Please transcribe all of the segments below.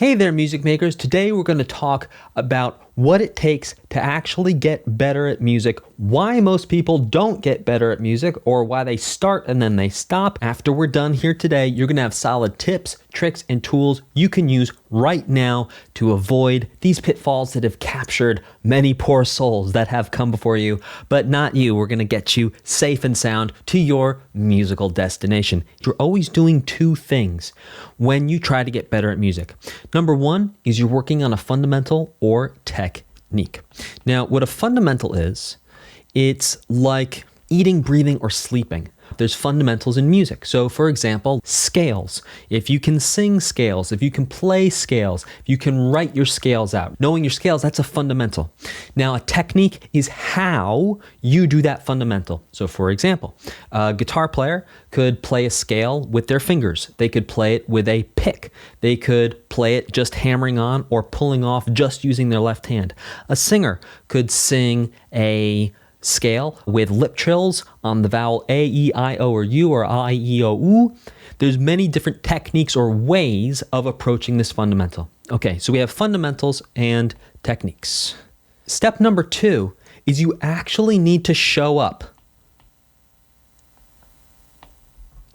Hey there, music makers. Today we're going to talk about what it takes to actually get better at music, why most people don't get better at music, or why they start and then they stop. After we're done here today, you're going to have solid tips, tricks, and tools you can use right now to avoid these pitfalls that have captured many poor souls that have come before you, but not you. We're going to get you safe and sound to your musical destination. You're always doing two things when you try to get better at music. Number one is you're working on a fundamental or technique. Now, what a fundamental is, it's like eating, breathing, or sleeping. There's fundamentals in music. So for example, scales. If you can sing scales, if you can play scales, if you can write your scales out, knowing your scales, that's a fundamental. Now a technique is how you do that fundamental. So for example, a guitar player could play a scale with their fingers. They could play it with a pick. They could play it just hammering on or pulling off just using their left hand. A singer could sing a scale with lip trills on the vowel A, E, I, O, or U, or I, E, O, U. There's many different techniques or ways of approaching this fundamental. Okay, so we have fundamentals and techniques. Step number two is you actually need to show up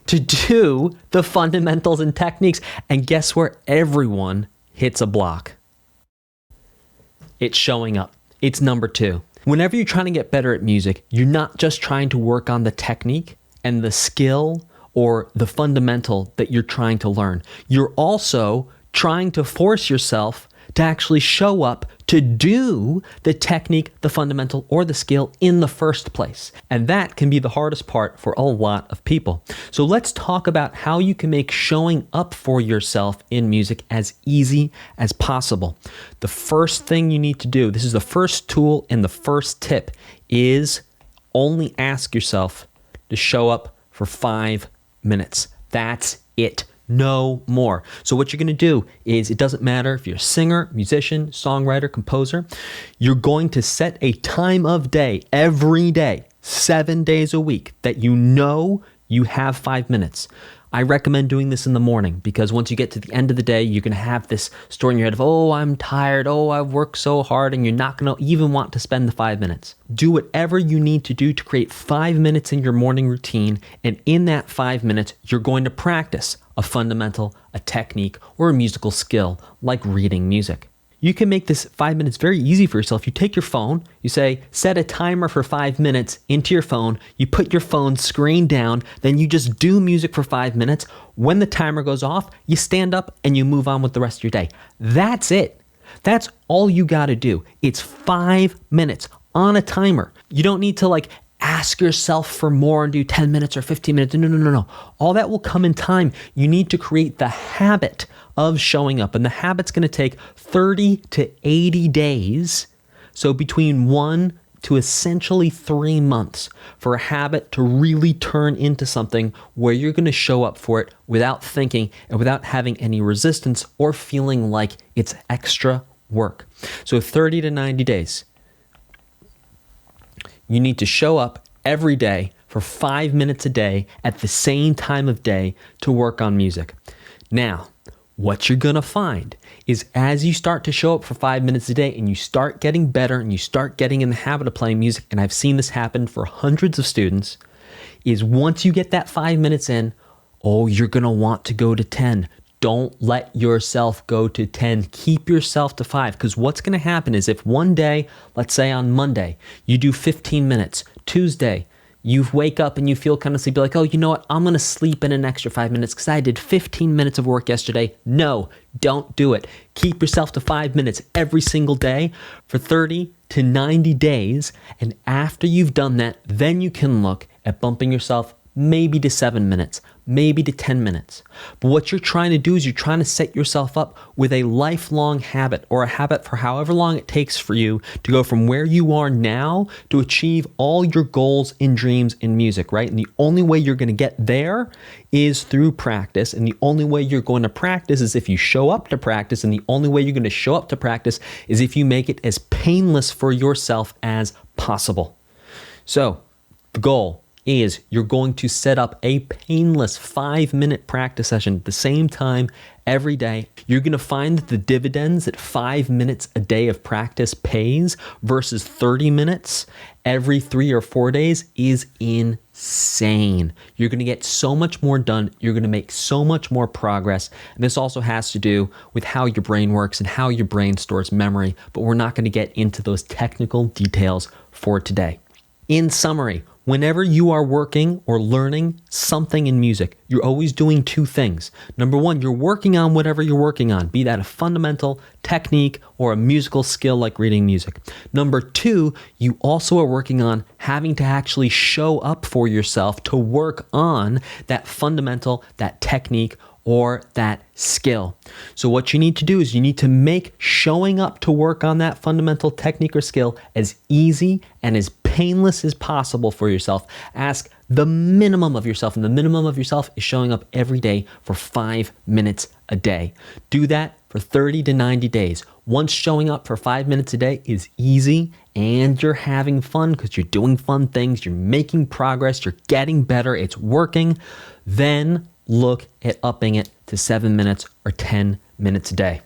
to do the fundamentals and techniques. And guess where everyone hits a block? It's showing up. It's number two. Whenever you're trying to get better at music, you're not just trying to work on the technique and the skill or the fundamental that you're trying to learn. You're also trying to force yourself to actually show up to do the technique, the fundamental, or the skill in the first place. And that can be the hardest part for a lot of people. So let's talk about how you can make showing up for yourself in music as easy as possible. The first thing you need to do, this is the first tool and the first tip, is only ask yourself to show up for 5 minutes. That's it. No more. So what you're going to do is, it doesn't matter if you're a singer, musician, songwriter, composer, you're going to set a time of day every day, 7 days a week, that you know you have 5 minutes. I recommend doing this in the morning because once you get to the end of the day, you're going to have this story in your head of, oh, I'm tired. Oh, I've worked so hard, and you're not going to even want to spend the 5 minutes. Do whatever you need to do to create 5 minutes in your morning routine. And in that 5 minutes, you're going to practice a fundamental, a technique, or a musical skill like reading music. You can make this 5 minutes very easy for yourself. You take your phone, you say, set a timer for 5 minutes into your phone, you put your phone screen down, then you just do music for 5 minutes. When the timer goes off, you stand up and you move on with the rest of your day. That's it. That's all you got to do. It's 5 minutes on a timer. You don't need to ask yourself for more and do 10 minutes or 15 minutes. No. All that will come in time. You need to create the habit of showing up. And the habit's going to take 30 to 80 days. So between 1 to essentially 3 months for a habit to really turn into something where you're going to show up for it without thinking and without having any resistance or feeling like it's extra work. So 30 to 90 days. You need to show up every day for 5 minutes a day at the same time of day to work on music. Now, what you're going to find is as you start to show up for 5 minutes a day and you start getting better and you start getting in the habit of playing music, and I've seen this happen for hundreds of students, is once you get that 5 minutes in, you're going to want to go to 10. Don't let yourself go to 10. Keep yourself to 5, because what's going to happen is if one day, let's say on Monday, you do 15 minutes, Tuesday, you wake up and you feel kind of sleepy, like, oh, you know what? I'm going to sleep in an extra 5 minutes because I did 15 minutes of work yesterday. No, don't do it. Keep yourself to 5 minutes every single day for 30 to 90 days. And after you've done that, then you can look at bumping yourself maybe to 7 minutes, maybe to 10 minutes. But what you're trying to do is you're trying to set yourself up with a lifelong habit, or a habit for however long it takes for you to go from where you are now to achieve all your goals and dreams in music, right? And the only way you're going to get there is through practice. And the only way you're going to practice is if you show up to practice. And the only way you're going to show up to practice is if you make it as painless for yourself as possible. So the goal is you're going to set up a painless 5-minute practice session at the same time every day. You're going to find that the dividends that 5 minutes a day of practice pays versus 30 minutes every 3 or 4 days is insane. You're going to get so much more done. You're going to make so much more progress. And this also has to do with how your brain works and how your brain stores memory, but we're not going to get into those technical details for today. In summary, whenever you are working or learning something in music, you're always doing two things. Number one, you're working on whatever you're working on, be that a fundamental technique or a musical skill like reading music. Number two, you also are working on having to actually show up for yourself to work on that fundamental, that technique, or that skill. So what you need to do is you need to make showing up to work on that fundamental technique or skill as easy and as painless as possible for yourself. Ask the minimum of yourself, and the minimum of yourself is showing up every day for 5 minutes a day. Do that for 30 to 90 days. Once showing up for 5 minutes a day is easy and you're having fun because you're doing fun things, you're making progress, you're getting better, it's working, then look at upping it to 7 minutes or 10 minutes a day.